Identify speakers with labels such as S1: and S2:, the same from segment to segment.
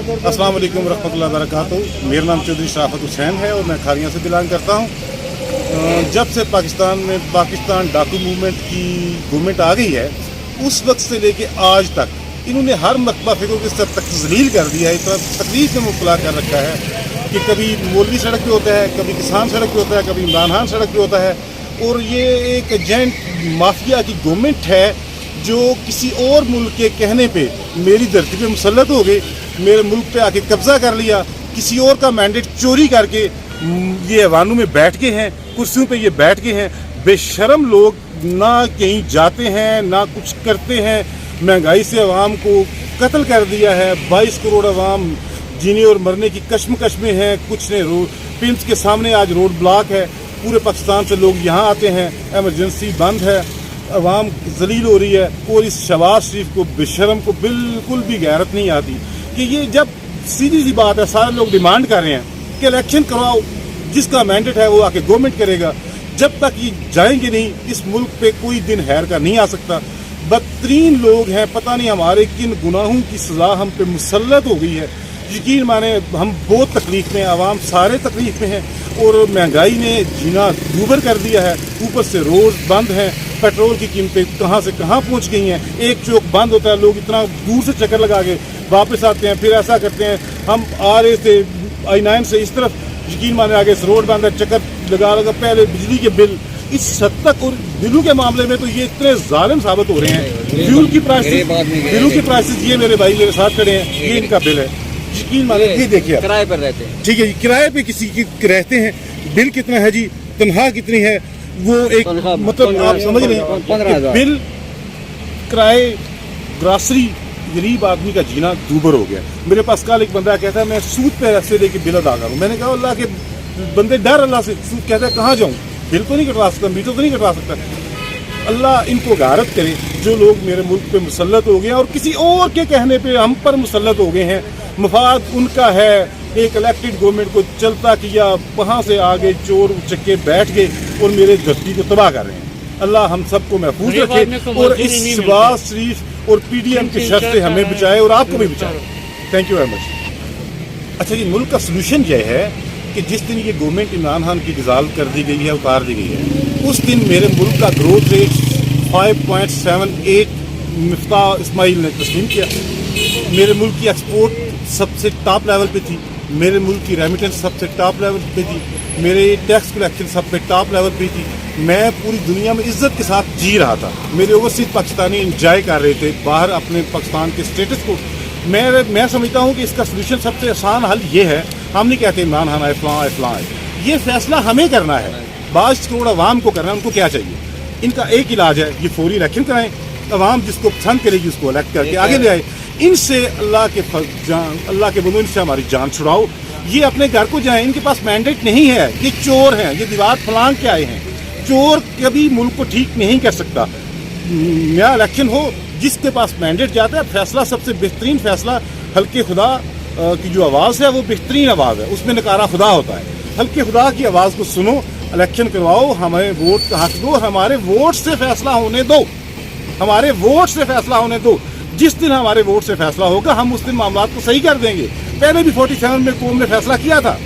S1: अस्सलाम वालेकुम रहमतुल्लाहि व बरकातहू। मेरा नाम चौधरी शराफत हुसैन है और मैं खारियाँ से बिलोंग करता हूँ। जब से पाकिस्तान डाकू मूवमेंट की गवर्नमेंट आ गई है, उस वक्त से लेके आज तक इन्होंने हर मकबा फिक्र के सर तक तज़लील कर दिया है, इतना तकलीफ में मुब्तला कर रखा है कि कभी मौलवी सड़क पे होता है, कभी किसान सड़क पे होता है, कभी इमरान खान सड़क पे होता है। और ये एक एजेंट माफिया की गवर्नमेंट है जो किसी और मुल्क के कहने पे मेरी धरती पे मुसल्लत हो गए, मेरे मुल्क पे आके कब्जा कर लिया, किसी और का मैंडेट चोरी करके ये ऐवानों में बैठ गए हैं, कुर्सियों पे ये बैठ गए हैं। बेशरम लोग ना कहीं जाते हैं ना कुछ करते हैं, महंगाई से अवाम को कत्ल कर दिया है। 22 करोड़ अवाम जीने और मरने की कश्मकश में है। कुछ ने पिम्स के सामने आज रोड ब्लॉक है, पूरे पाकिस्तान से लोग यहाँ आते हैं, एमरजेंसी बंद है, अवाम जलील हो रही है। और इस शहबाज शरीफ को बेशरम को बिल्कुल भी गैरत नहीं आती कि ये जब सीधी सी बात है, सारे लोग डिमांड कर रहे हैं कि इलेक्शन करवाओ, जिसका मैंडेट है वो आके गवर्नमेंट करेगा। जब तक ये जाएंगे नहीं, इस मुल्क पे कोई दिन हैर का नहीं आ सकता। बदतरीन लोग हैं, पता नहीं हमारे किन गुनाहों की सज़ा हम पे मुसल्लत हो गई है। यकीन माने हम बहुत तकलीफ में, आवाम सारे तकलीफ में हैं और महंगाई ने जीना दूभर कर दिया है। ऊपर से रोड बंद हैं, पेट्रोल की कीमतें कहाँ से कहाँ पहुँच गई हैं। एक चौक बंद होता है, लोग इतना दूर से चक्कर लगा के वापस आते हैं, फिर ऐसा करते हैं। हम आ रहे थे I9 से इस तरफ, यकीन माने आगे से रोड बंद है, चक्कर लगा पहले बिजली के बिल इस हद तक। और बिलों के मामले में तो ये इतने जालिम साबित हो रहे हैं। फ्यूल की प्राइसेस, बिलों की प्राइसेस, ये मेरे भाई मेरे साथ खड़े हैं, ये इनका बिल है। यकीन माने ये देखिए,
S2: किराए पर रहते हैं,
S1: ठीक है जी, किराए पे किसी की रहते हैं। बिल कितना है जी, तनख्वाह कितनी है, वो एक मतलब आप समझ रहे हैं,
S2: 15,000
S1: बिल, किराए, ग्रासरी, गरीब आदमी का जीना दूभर हो गया। मेरे पास कल एक बंदा कहता है मैं सूद पे रस्ते लेके बिल अदा करूँ। मैंने कहा अल्लाह के बंदे डर अल्लाह से। सूद कहता है कहाँ जाऊँ, बिल तो नहीं कटवा सकता, मीटर तो नहीं कटवा सकता। अल्लाह इनको गारत करे जो लोग मेरे मुल्क पे मुसल्लत हो गए हैं और किसी और के कहने पे हम पर मुसल्लत हो गए हैं। मफाद उनका है, एक इलेक्टेड गवर्नमेंट को चलता किया, वहाँ से आगे चोर उचक्के बैठ गए और मेरे धरती को तबाह कर रहे हैं। अल्लाह हम सबको महफूज रखे और इस शहबाज शरीफ और PDM के शर से हमें बचाए और आपको भी बचाए। Thank you very much. अच्छा जी, मुल्क का सलूशन यह है कि जिस दिन ये गवर्नमेंट इमरान खान की डिज़ाल्व कर दी गई है, उतार दी गई है, उस दिन मेरे मुल्क का ग्रोथ रेट 5.78 मिफ्ताह इस्माइल ने तस्लीम किया। मेरे मुल्क की एक्सपोर्ट सबसे टॉप लेवल पे थी, मेरे मुल्क की रेमिटेंस सबसे टॉप लेवल पे थी, मेरे टैक्स कलेक्शन सबसे टॉप लेवल पे थी। मैं पूरी दुनिया में इज्जत के साथ जी रहा था। मेरे ओवरसीज पाकिस्तानी इंजॉय कर रहे थे बाहर अपने पाकिस्तान के स्टेटस को। मैं समझता हूँ कि इसका सोल्यूशन सबसे आसान हल ये है, हम नहीं कहते इमरान खान आए, फलां आए, फलां आए, ये फैसला हमें करना है, 22 करोड़ अवाम को करना है। उनको क्या चाहिए? इनका एक इलाज है, ये फौरी इलेक्शन कराएं, अवाम जिसको पसंद करेगी उसको इलेक्ट करके आगे ले आए। इनसे अल्लाह के बंदों, इनसे हमारी जान छुड़ाओ। ये अपने घर को जाएं, इनके पास मैंडेट नहीं है, ये चोर हैं, ये दीवार फलांग के आए हैं। चोर कभी मुल्क को ठीक नहीं कर सकता। नया इलेक्शन हो, जिसके पास मैंडेट जाता है, फैसला सबसे बेहतरीन फैसला, हल्के खुदा की जो आवाज़ है वो बेहतरीन आवाज़ है, उसमें नकारा खुदा होता है। हल्के खुदा की आवाज़ को सुनो, इलेक्शन करवाओ, हमें वोट का हक दो, हमारे वोट से फैसला होने दो, हमारे वोट से फैसला होने दो। जिस दिन हमारे वोट से फैसला होगा, हम उस दिन मामला को सही कर देंगे। पहले भी 47 में कौम ने फैसला किया था,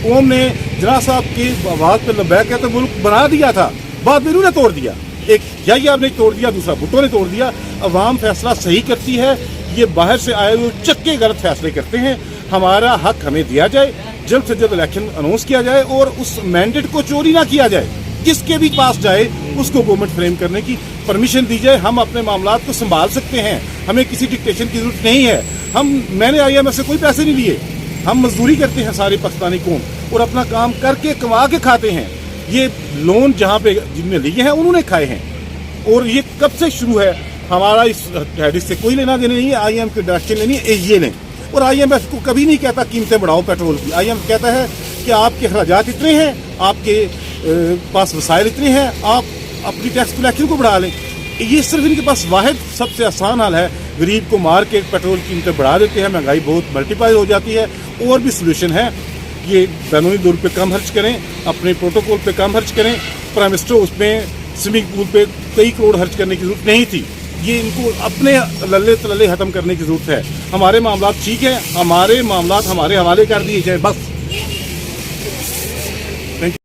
S1: कौम ने जना साहब की आवाज़ पर लबैक कहते मुल्क बना दिया था, बाद में इन्होंने तोड़ दिया। एक याब ने तोड़ दिया, दूसरा भुट्टो ने तोड़ दिया। अवाम फैसला सही करती है, ये बाहर से आए हुए चक्के गलत फैसले करते हैं। हमारा हक हमें दिया जाए, जल्द से जल्द इलेक्शन अनाउंस किया जाए और उस मैंडेट को चोरी ना किया जाए। जिसके भी पास जाए उसको गवर्नमेंट फ्रेम करने की परमिशन दी जाए। हम अपने मामलात को संभाल सकते हैं, हमें किसी डिक्टेशन की जरूरत नहीं है। मैंने IMF से कोई पैसे नहीं लिए, हम मजदूरी करते हैं सारी पाकिस्तानी कौम और अपना काम करके कमा के खाते हैं। ये लोन जहाँ पे जिनने लिए हैं उन्होंने खाए हैं। और ये कब से शुरू है, हमारा इस हैडिस से कोई लेना देना नहीं है, IMF की डायरेक्शन लेनी है, ये लें। और IMF को कभी नहीं कहता कीमतें बढ़ाओ पेट्रोल की। IMF कहता है कि आपके अखराजात इतने हैं, आपके पास वसाइल इतने हैं, आप अपनी टैक्स कलेक्शन को बढ़ा लें। ये सिर्फ इनके पास वाहिद सबसे आसान हल है, गरीब को मार के पेट्रोल कीमतें बढ़ा देते हैं, महंगाई बहुत मल्टीप्लाई हो जाती है। और भी सोल्यूशन है, ये बैरूनी दौर पे कम खर्च करें, अपने प्रोटोकॉल पे कम खर्च करें। प्राइम मिनिस्टर उसमें स्विमिंग पूल पे कई करोड़ खर्च करने की जरूरत नहीं थी, یہ ان کو اپنے للے تللے ختم کرنے کی ضرورت ہے. ہمارے معاملات ٹھیک ہیں, ہمارے معاملات ہمارے حوالے کر دیے جائیں بس.